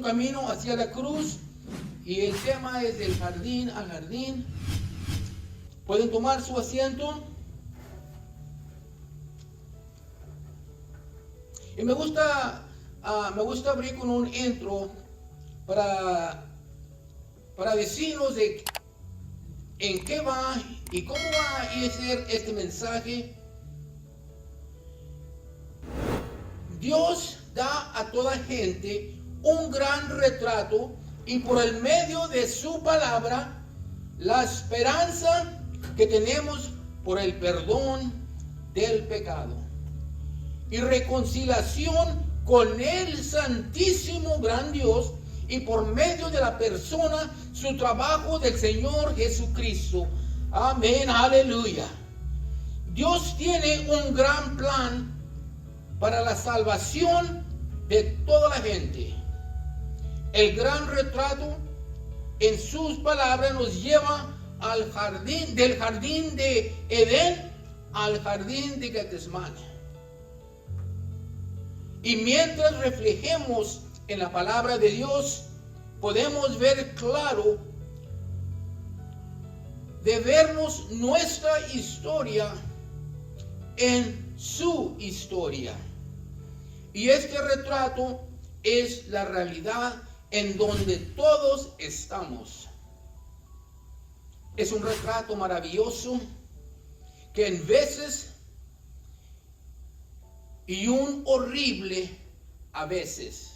un camino hacia la cruz y el tema es del jardín al jardín. ¿Pueden tomar su asiento? Y me gusta abrir con un intro para decirnos de en qué va y cómo va a ser este mensaje. Dios da a toda gente un gran retrato y por el medio de su palabra la esperanza que tenemos por el perdón del pecado y reconciliación con el santísimo gran Dios y por medio de la persona, su trabajo del Señor Jesucristo. Amén, aleluya. Dios tiene un gran plan para la salvación de toda la gente. El gran retrato en sus palabras nos lleva al jardín, del jardín de Edén al jardín de Getsemaní. Y mientras reflejemos en la palabra de Dios, podemos ver claro de vernos nuestra historia en su historia. Y este retrato es la realidad en donde todos estamos. Es un retrato maravilloso que en veces y un horrible a veces.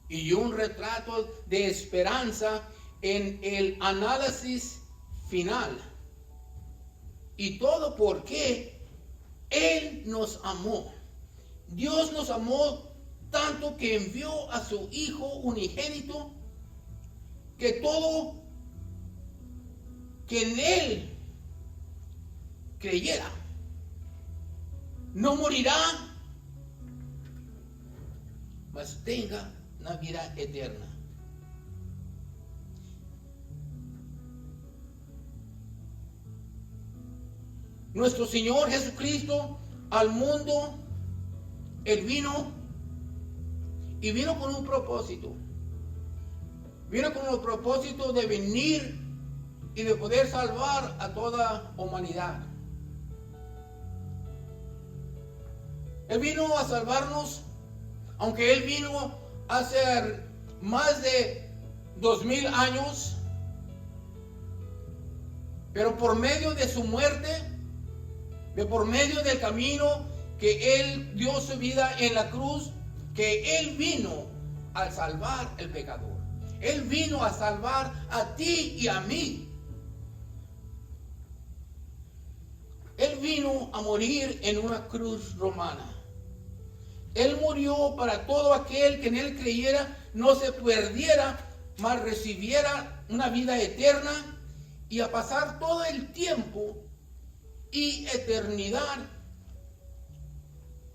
Y un retrato de esperanza en el análisis final. Y todo porque Él nos amó. Dios nos amó tanto que envió a su Hijo unigénito, que todo que en Él creyera no morirá, mas tenga una vida eterna. Nuestro Señor Jesucristo al mundo, Él vino y vino con un propósito. Vino con el propósito de venir y de poder salvar a toda humanidad. Él vino a salvarnos, aunque Él vino hace más de 2000 años, pero por medio de su muerte, por medio del camino que Él dio su vida en la cruz, que Él vino a salvar al pecador. Él vino a salvar a ti y a mí. Él vino a morir en una cruz romana. Él murió para todo aquel que en Él creyera, no se perdiera, mas recibiera una vida eterna y a pasar todo el tiempo y eternidad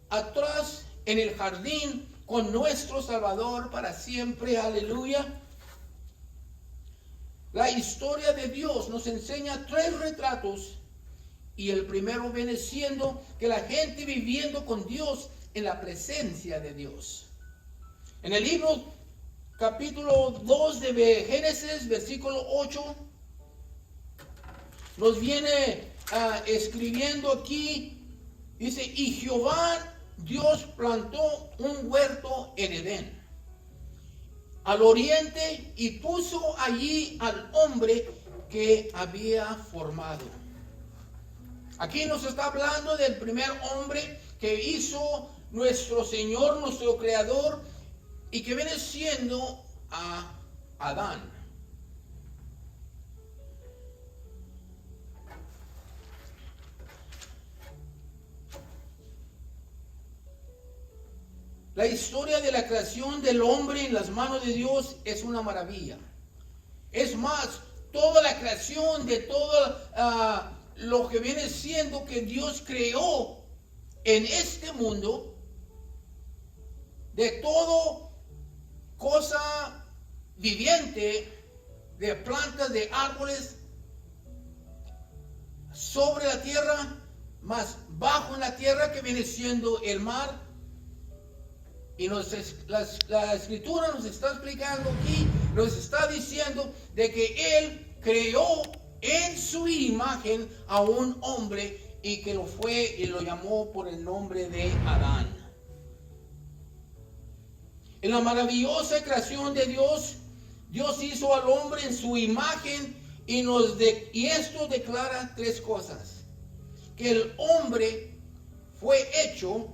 atrás en el jardín con nuestro Salvador para siempre. Aleluya. La historia de Dios nos enseña 3 retratos y el primero viene siendo que la gente viviendo con Dios en la presencia de Dios. En el libro capítulo 2 de Génesis, versículo 8, nos viene escribiendo aquí, dice, y Jehová Dios plantó un huerto en Edén, al oriente, y puso allí al hombre que había formado. Aquí nos está hablando del primer hombre que hizo nuestro Señor, nuestro Creador, y que viene siendo a Adán. La historia de la creación del hombre en las manos de Dios es una maravilla. Es más, toda la creación de todo lo que viene siendo que Dios creó en este mundo, de todo cosa viviente, de plantas, de árboles, sobre la tierra, más bajo en la tierra que viene siendo el mar, Y la escritura nos está explicando aquí, nos está diciendo de que Él creó en su imagen a un hombre y que lo fue y lo llamó por el nombre de Adán. En la maravillosa creación de Dios, Dios hizo al hombre en su imagen y esto declara tres cosas. Que el hombre fue hecho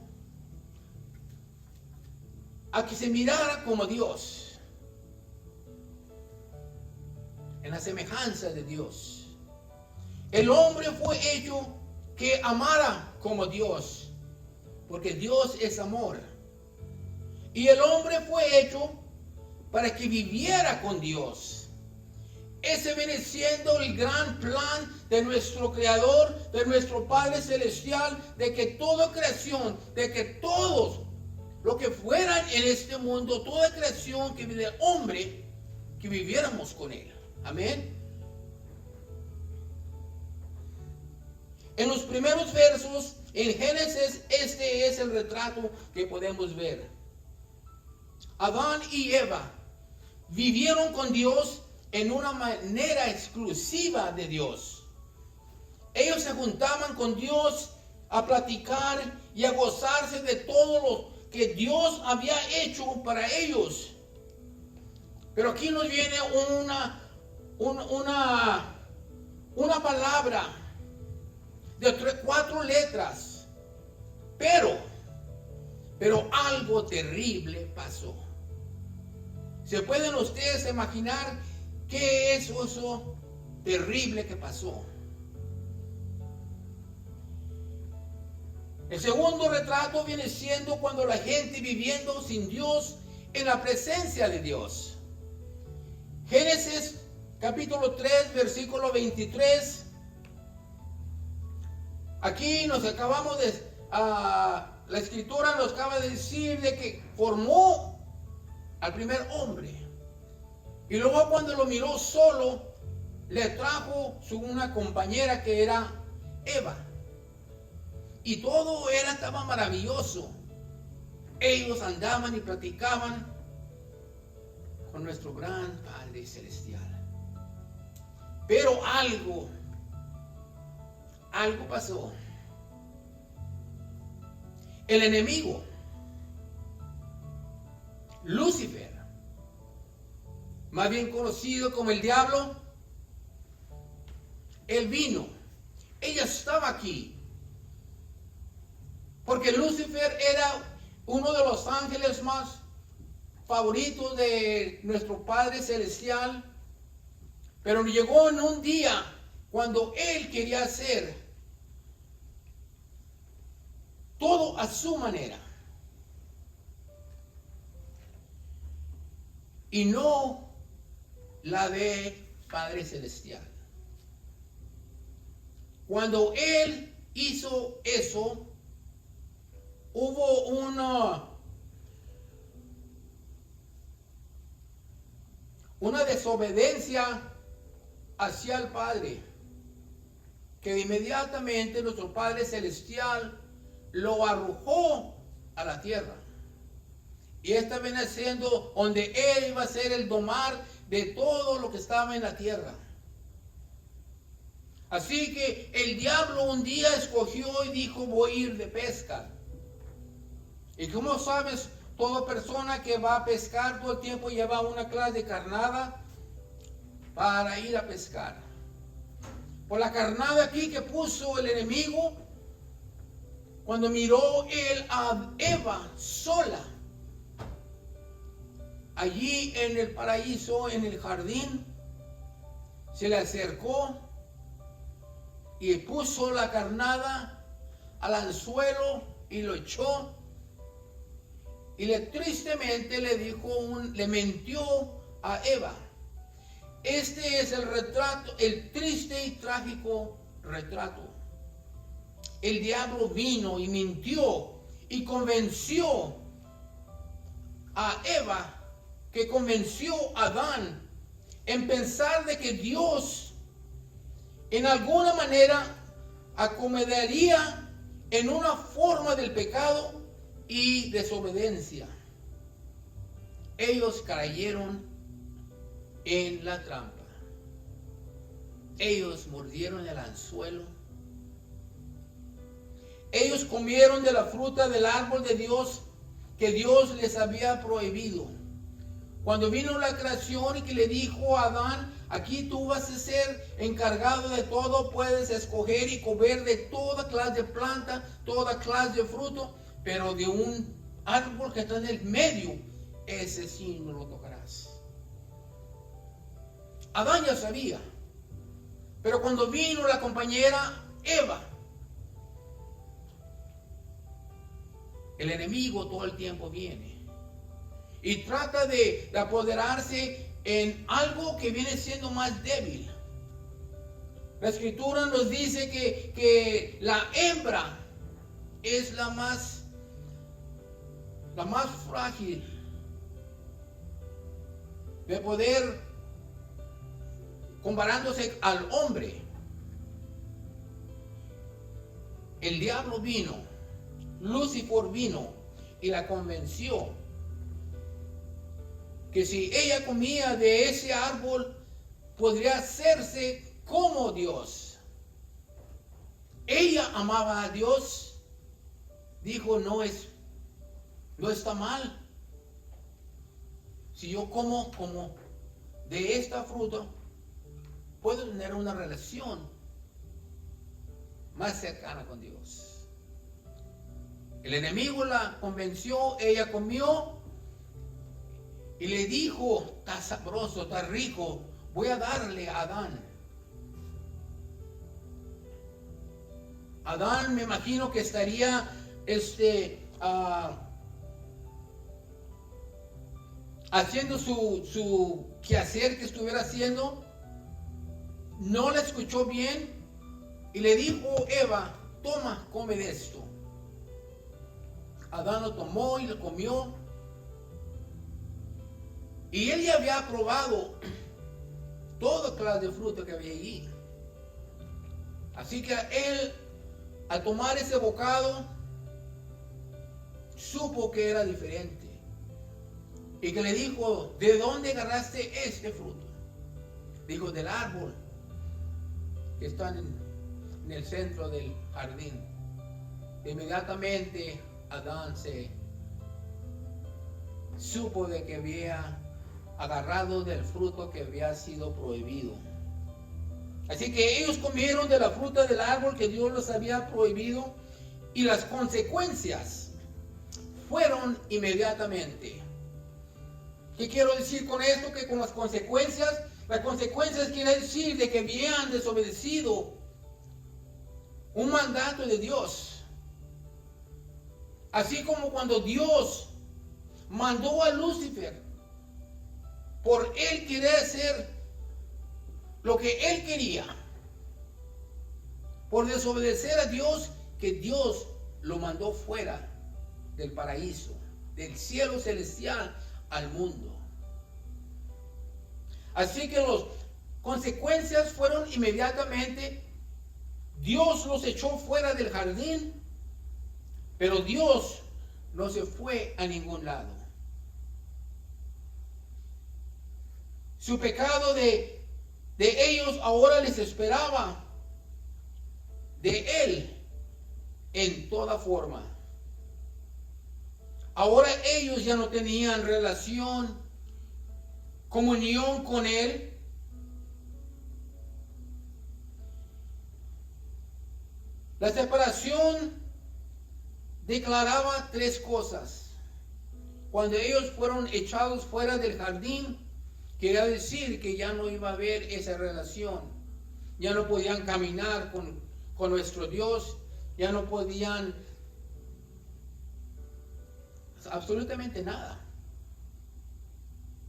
a que se mirara como Dios, en la semejanza de Dios. El hombre fue hecho que amara como Dios, porque Dios es amor. Y el hombre fue hecho para que viviera con Dios. Ese viene siendo el gran plan de nuestro Creador, de nuestro Padre Celestial, de que toda creación, de que todos lo que fueran en este mundo, toda creación que vive el hombre, que viviéramos con Él. Amén. En los primeros versos, en Génesis, este es el retrato que podemos ver. Adán y Eva vivieron con Dios en una manera exclusiva de Dios. Ellos se juntaban con Dios a platicar y a gozarse de todo lo que Dios había hecho para ellos. Pero aquí nos viene una palabra de 4 letras. Pero algo terrible pasó. ¿Se pueden ustedes imaginar qué es eso terrible que pasó? El segundo retrato viene siendo cuando la gente viviendo sin Dios en la presencia de Dios. Génesis capítulo 3, versículo 23. Aquí nos acabamos de... la escritura nos acaba de decir de que formó al primer hombre. Y luego cuando lo miró solo, le trajo una compañera que era Eva. Y todo estaba maravilloso. Ellos andaban y platicaban con nuestro gran Padre Celestial. Pero algo pasó. El enemigo, Lucifer, más bien conocido como el diablo, él vino. Ella estaba aquí. Porque Lucifer era uno de los ángeles más favoritos de nuestro Padre Celestial. Pero llegó en un día cuando él quería hacer todo a su manera. Y no la de Padre Celestial. Cuando él hizo eso, hubo una desobediencia hacia el Padre, que inmediatamente nuestro Padre Celestial lo arrojó a la tierra. Y esta viene siendo donde él iba a ser el domar de todo lo que estaba en la tierra. Así que el diablo un día escogió y dijo: voy a ir de pesca. Y como sabes, toda persona que va a pescar todo el tiempo lleva una clase de carnada para ir a pescar. Por la carnada aquí que puso el enemigo, cuando miró él a Eva sola, allí en el paraíso, en el jardín, se le acercó y puso la carnada al anzuelo y lo echó. Y tristemente le mintió a Eva. Este es el retrato, el triste y trágico retrato. El diablo vino y mintió y convenció a Eva, que convenció a Adán en pensar de que Dios en alguna manera acomodaría en una forma del pecado y desobediencia. ellos cayeron en la trampa. Ellos mordieron el anzuelo. Ellos comieron de la fruta del árbol de Dios que Dios les había prohibido. Cuando vino la creación y que le dijo a Adán, aquí tú vas a ser encargado de todo, puedes escoger y comer de toda clase de planta, toda clase de fruto, pero de un árbol que está en el medio, ese sí no lo tocarás. Adán ya sabía, pero cuando vino la compañera Eva, el enemigo todo el tiempo viene y trata de apoderarse en algo que viene siendo más débil. La escritura nos dice que la hembra es la más frágil de poder, comparándose al hombre. El diablo vino, Lucifer vino y la convenció que si ella comía de ese árbol podría hacerse como Dios. Ella amaba a Dios, dijo, no está mal. Si yo como de esta fruta, puedo tener una relación más cercana con Dios. El enemigo la convenció, ella comió y le dijo, está sabroso, está rico, voy a darle a Adán. Adán me imagino que estaría haciendo su quehacer que estuviera haciendo. No la escuchó bien y le dijo, Eva, toma, come de esto. Adán lo tomó y lo comió. Y él ya había probado toda clase de fruta que había allí. Así que él, al tomar ese bocado, supo que era diferente. Y que le dijo, ¿de dónde agarraste este fruto? Dijo, del árbol que está en el centro del jardín. Inmediatamente Adán se supo de que había agarrado del fruto que había sido prohibido. Así que ellos comieron de la fruta del árbol que Dios les había prohibido y las consecuencias fueron inmediatamente. ¿Qué quiero decir con esto? Que con las consecuencias quiere decir de que habían desobedecido un mandato de Dios. Así como cuando Dios mandó a Lucifer por él querer hacer lo que él quería, por desobedecer a Dios, que Dios lo mandó fuera del paraíso, del cielo celestial al mundo. Así que las consecuencias fueron inmediatamente. Dios los echó fuera del jardín, pero Dios no se fue a ningún lado. Su pecado de ellos ahora les esperaba de Él en toda forma. Ahora ellos ya no tenían relación, comunión con Él. La separación declaraba tres cosas. Cuando ellos fueron echados fuera del jardín, quería decir que ya no iba a haber esa relación. Ya no podían caminar con nuestro Dios. Ya no podían absolutamente nada.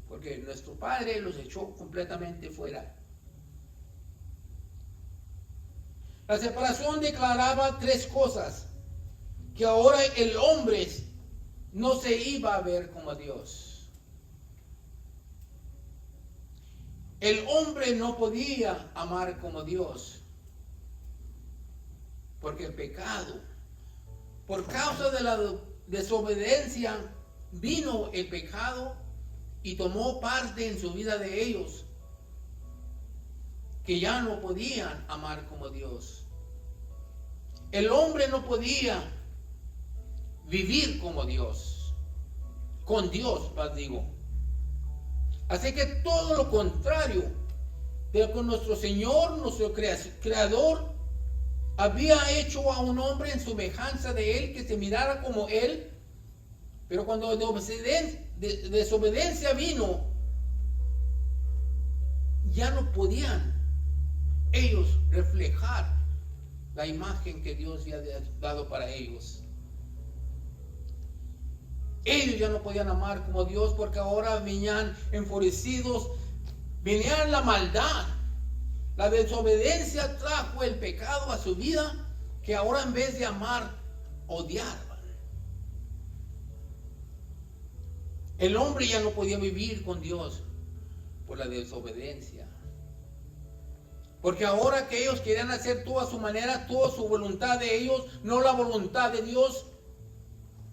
Porque nuestro Padre los echó completamente fuera. La separación declaraba tres cosas. Que ahora el hombre no se iba a ver como Dios. El hombre no podía amar como Dios. Porque el pecado, por causa de la desobediencia, vino el pecado y tomó parte en su vida de ellos, que ya no podían amar como Dios. El hombre no podía vivir como Dios, con Dios, más digo. Así que todo lo contrario de lo que nuestro Señor, nuestro Creador, había hecho a un hombre en semejanza de Él, que se mirara como Él. Pero cuando desobediencia vino, ya no podían ellos reflejar la imagen que Dios había dado para ellos. Ellos ya no podían amar como Dios, porque ahora venían enfurecidos, venían la maldad. La desobediencia trajo el pecado a su vida, que ahora en vez de amar, odiaban. El hombre ya no podía vivir con Dios por la desobediencia. Porque ahora que ellos querían hacer todo a su manera, toda su voluntad de ellos, no la voluntad de Dios,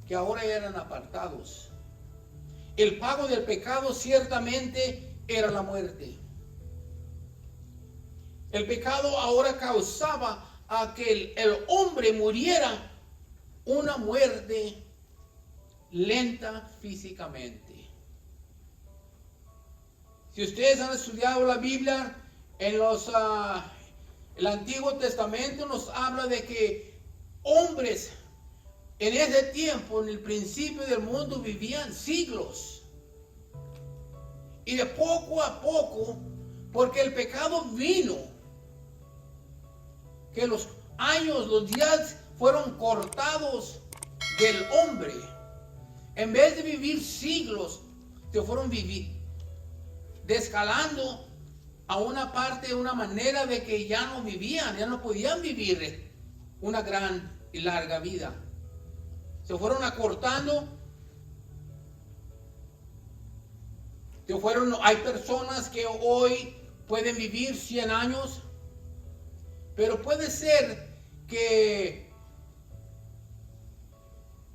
que ahora eran apartados. El pago del pecado ciertamente era la muerte. El pecado ahora causaba a que el hombre muriera una muerte lenta físicamente. Si ustedes han estudiado la Biblia, el Antiguo Testamento nos habla de que hombres en ese tiempo, en el principio del mundo, vivían siglos. Y de poco a poco, porque el pecado vino, que los años, los días fueron cortados del hombre. En vez de vivir siglos, se fueron descalando a una parte, una manera de que ya no vivían, ya no podían vivir una gran y larga vida. Se fueron acortando. Hay personas que hoy pueden vivir 100 años, pero puede ser que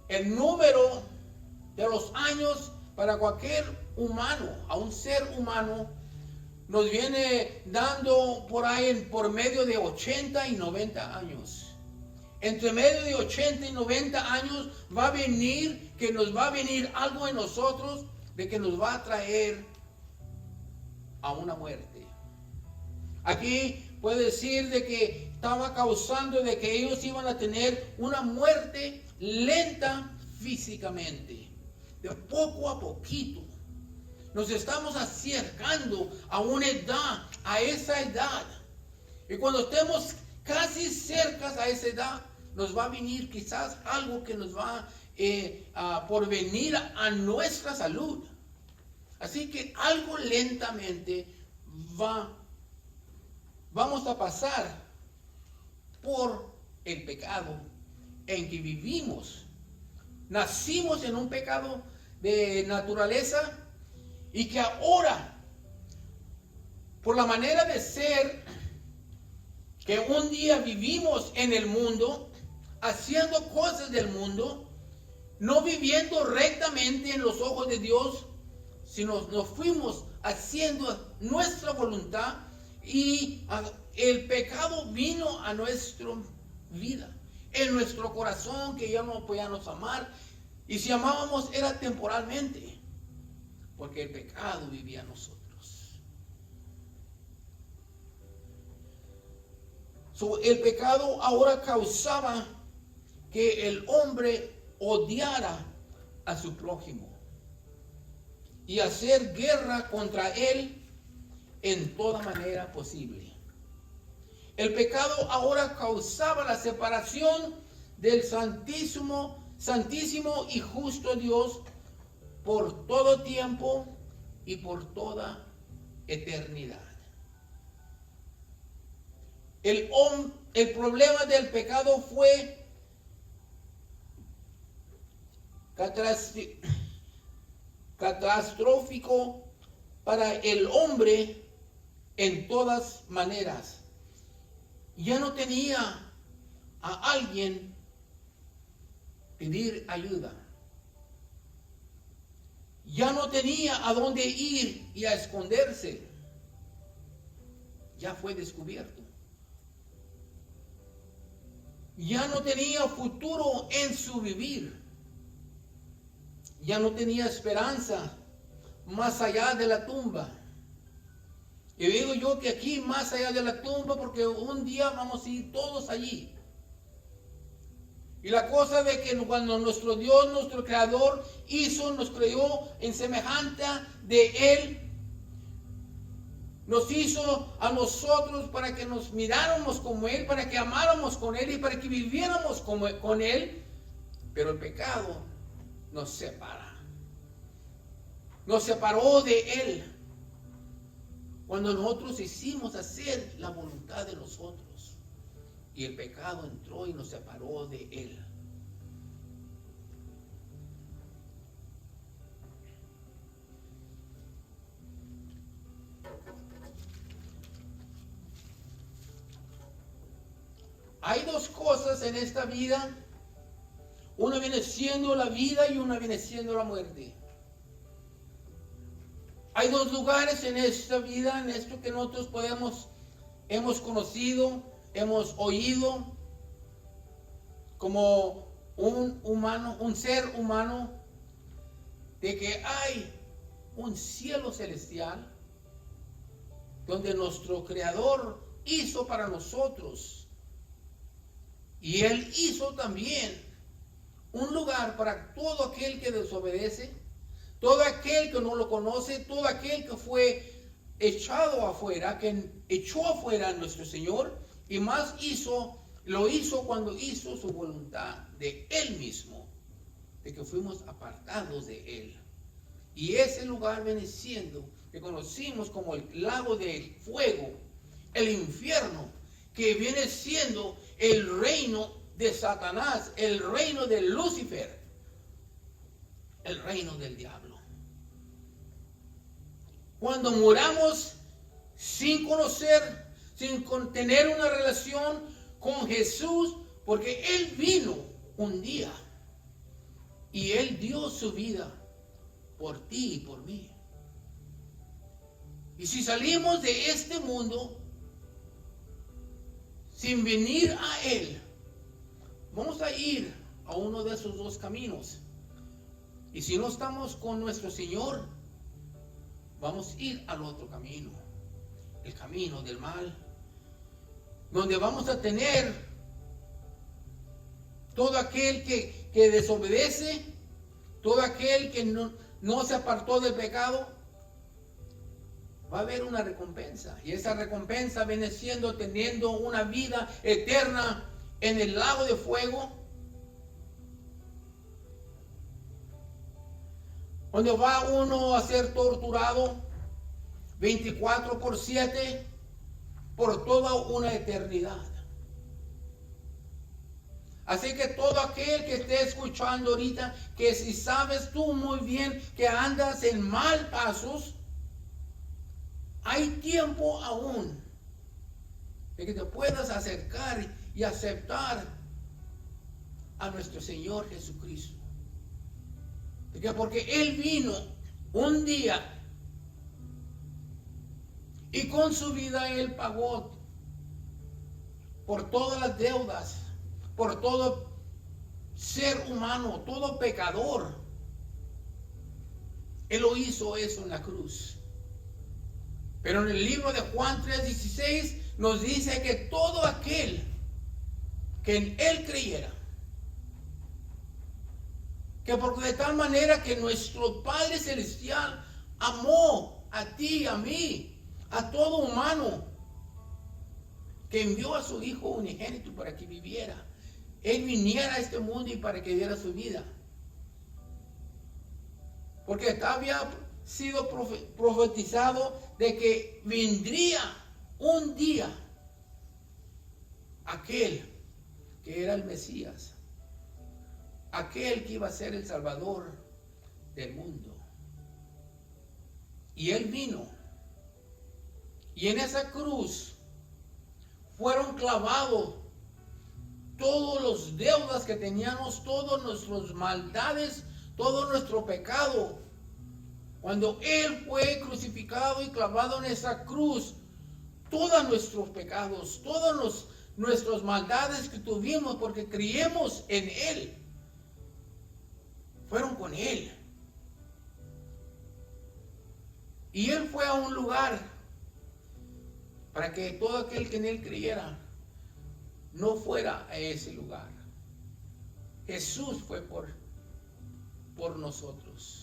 el número de los años para cualquier humano, a un ser humano, nos viene dando por ahí por medio de 80 y 90 años. Entre medio de 80 y 90 años va a venir, que nos va a venir algo en nosotros de que nos va a traer a una muerte. Aquí puede decir de que estaba causando de que ellos iban a tener una muerte lenta físicamente. De poco a poquito nos estamos acercando a una edad, a esa edad. Y cuando estemos casi cerca a esa edad, nos va a venir quizás algo que nos va por venir a nuestra salud. Así que algo lentamente vamos a pasar por el pecado en que vivimos. Nacimos en un pecado de naturaleza y que ahora, por la manera de ser, que un día vivimos en el mundo, haciendo cosas del mundo, no viviendo rectamente en los ojos de Dios, sino nos fuimos haciendo nuestra voluntad y el pecado vino a nuestra vida, en nuestro corazón, que ya no podíamos amar, y si amábamos era temporalmente, porque el pecado vivía en nosotros. El pecado ahora causaba que el hombre odiara a su prójimo y hacer guerra contra él en toda manera posible. El pecado ahora causaba la separación del santísimo y justo Dios por todo tiempo y por toda eternidad. El problema del pecado fue catastrófico para el hombre en todas maneras. Ya no tenía a alguien pedir ayuda. ya no tenía a dónde ir y a esconderse. Ya fue descubierto. Ya no tenía futuro en su vivir. Ya no tenía esperanza más allá de la tumba. Y digo yo que aquí más allá de la tumba, porque un día vamos a ir todos allí. Y la cosa de que cuando nuestro Dios, nuestro Creador, nos creó en semejanza de Él, nos hizo a nosotros para que nos miráramos como Él, para que amáramos con Él y para que viviéramos con Él. Pero el pecado nos separa. Nos separó de Él. Cuando nosotros hicimos hacer la voluntad de nosotros. Y el pecado entró y nos separó de Él. Hay dos cosas en esta vida. Una viene siendo la vida y una viene siendo la muerte. Hay dos lugares en esta vida, en esto que nosotros hemos conocido, hemos oído, como un ser humano, de que hay un cielo celestial donde nuestro Creador hizo para nosotros. Y Él hizo también un lugar para todo aquel que desobedece, todo aquel que no lo conoce, todo aquel que fue echado afuera, que echó afuera a nuestro Señor, y más lo hizo cuando hizo su voluntad de Él mismo, de que fuimos apartados de Él. Y ese lugar viene siendo, que conocimos como el lago de fuego, el infierno, que viene siendo el reino de Satanás, el reino de Lucifer, el reino del diablo. Cuando moramos sin conocer, sin tener una relación con Jesús, porque Él vino un día y Él dio su vida por ti y por mí. Y si salimos de este mundo sin venir a Él, vamos a ir a uno de esos dos caminos. Y si no estamos con nuestro Señor, vamos a ir al otro camino, el camino del mal, donde vamos a tener todo aquel que desobedece, todo aquel que no se apartó del pecado. Va a haber una recompensa, y esa recompensa viene siendo teniendo una vida eterna en el lago de fuego, donde va uno a ser torturado 24/7 por toda una eternidad. Así que todo aquel que esté escuchando ahorita, que si sabes tú muy bien que andas en mal pasos, hay tiempo aún de que te puedas acercar y aceptar a nuestro Señor Jesucristo. Porque Él vino un día y con su vida Él pagó por todas las deudas, por todo ser humano, todo pecador. Él lo hizo eso en la cruz. Pero en el libro de Juan 3:16 nos dice que todo aquel que en Él creyera, que porque de tal manera que nuestro Padre Celestial amó a ti, a mí, a todo humano, que envió a su Hijo unigénito para que viviera. Él viniera a este mundo y para que diera su vida. Porque había sido profetizado de que vendría un día aquel que era el Mesías, aquel que iba a ser el Salvador del mundo. Y Él vino. Y en esa cruz fueron clavados todos los deudas que teníamos, todas nuestras maldades, todo nuestro pecado. Cuando Él fue crucificado y clavado en esa cruz, todos nuestros pecados, todas nuestras maldades que tuvimos porque creímos en Él, fueron con Él. Y Él fue a un lugar para que todo aquel que en Él creyera no fuera a ese lugar. Jesús fue por nosotros.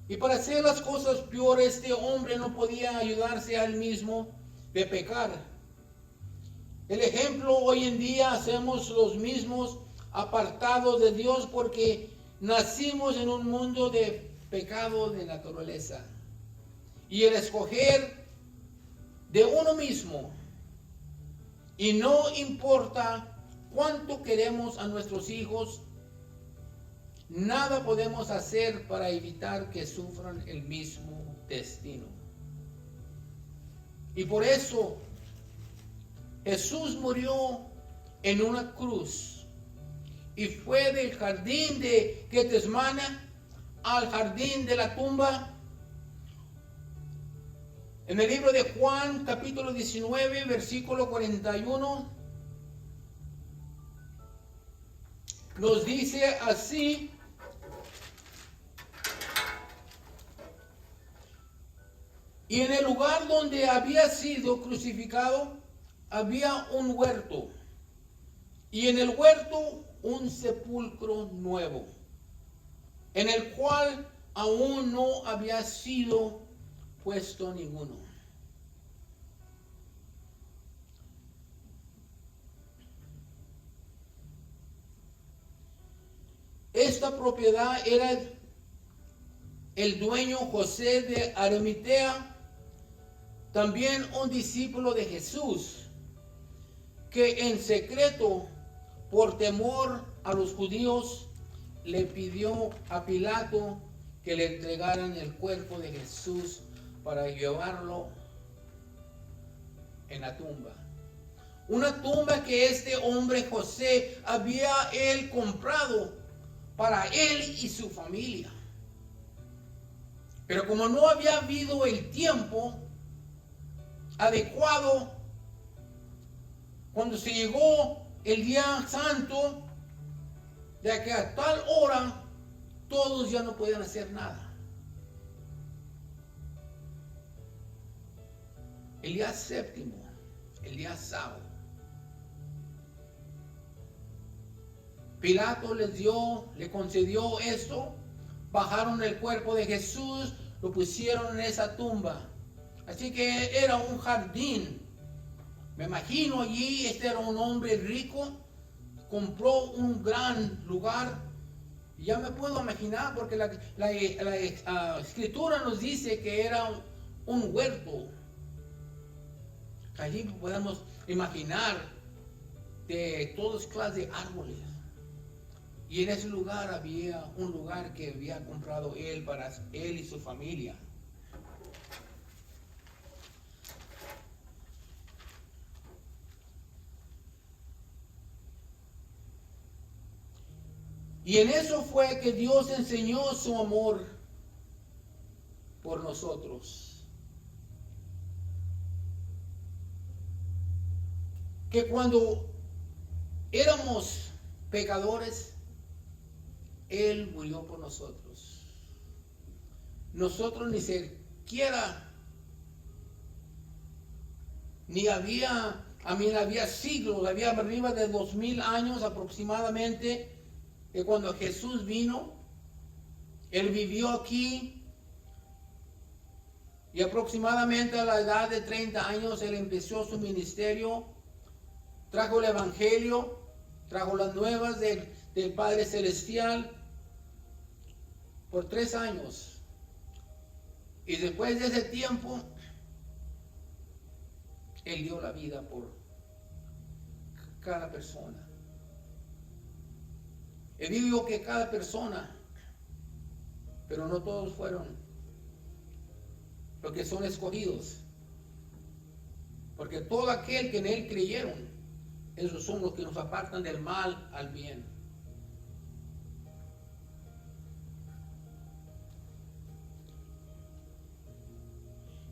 Y para hacer las cosas peores, este hombre no podía ayudarse a él mismo de pecar. El ejemplo, hoy en día hacemos los mismos apartados de Dios porque nacimos en un mundo de pecado de naturaleza. Y el escoger de uno mismo, y no importa cuánto queremos a nuestros hijos, nada podemos hacer para evitar que sufran el mismo destino. Y por eso Jesús murió en una cruz y fue del jardín de Getsemaní al jardín de la tumba. En el libro de Juan, capítulo 19, versículo 41, nos dice así: y en el lugar donde había sido crucificado había un huerto, y en el huerto un sepulcro nuevo, en el cual aún no había sido puesto ninguno. Esta propiedad era el dueño José de Arimatea, también un discípulo de Jesús, que en secreto, por temor a los judíos, le pidió a Pilato que le entregaran el cuerpo de Jesús para llevarlo en la tumba. Una tumba que este hombre José había él comprado para él y su familia. Pero como no había habido el tiempo adecuado, cuando se llegó el día santo, de que a tal hora todos ya no podían hacer nada. El día séptimo, el día sábado, Pilato le concedió esto, bajaron el cuerpo de Jesús, lo pusieron en esa tumba. Así que era un jardín. Me imagino allí, este era un hombre rico, compró un gran lugar. Y ya me puedo imaginar, porque la escritura nos dice que era un huerto. Allí podemos imaginar de todas clases de árboles. Y en ese lugar había un lugar que había comprado él para él y su familia. Y en eso fue que Dios enseñó su amor por nosotros. Que cuando éramos pecadores, Él murió por nosotros. Nosotros ni siquiera, había siglos, había arriba de 2000 años aproximadamente, que cuando Jesús vino, Él vivió aquí, y aproximadamente a la edad de 30 años Él empezó su ministerio, trajo el evangelio, trajo las nuevas del Padre Celestial por 3 años. Y después de ese tiempo, Él dio la vida por cada persona. Él dijo que cada persona, pero no todos fueron los que son escogidos. Porque todo aquel que en Él creyeron Esos son los que nos apartan del mal al bien.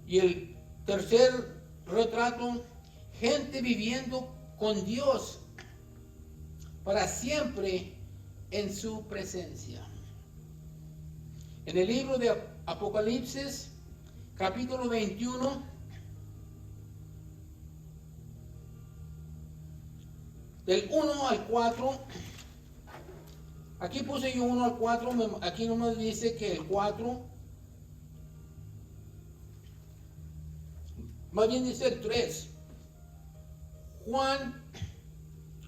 Y el tercer retrato, gente viviendo con Dios para siempre en su presencia. En el libro de Apocalipsis, capítulo 21, del 1 al 4, aquí puse yo 1 al 4, aquí no me dice que el 4, más bien dice el 3. Juan,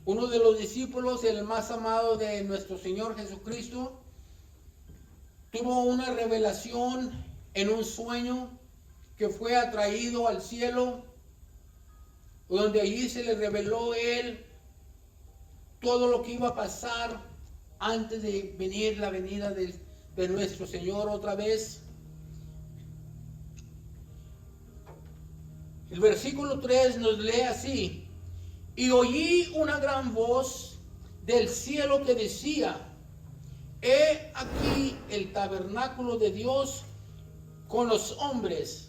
uno de los discípulos, el más amado de nuestro Señor Jesucristo, tuvo una revelación en un sueño que fue atraído al cielo, donde allí se le reveló a él todo lo que iba a pasar antes de venir la venida de nuestro Señor otra vez. El versículo 3 nos lee así: y oí una gran voz del cielo que decía: he aquí el tabernáculo de Dios con los hombres,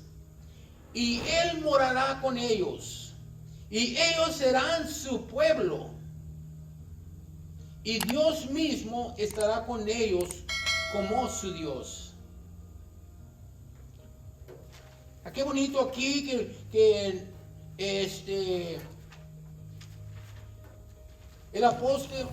y Él morará con ellos, y ellos serán su pueblo, y Dios mismo estará con ellos como su Dios. Qué bonito aquí que el apóstol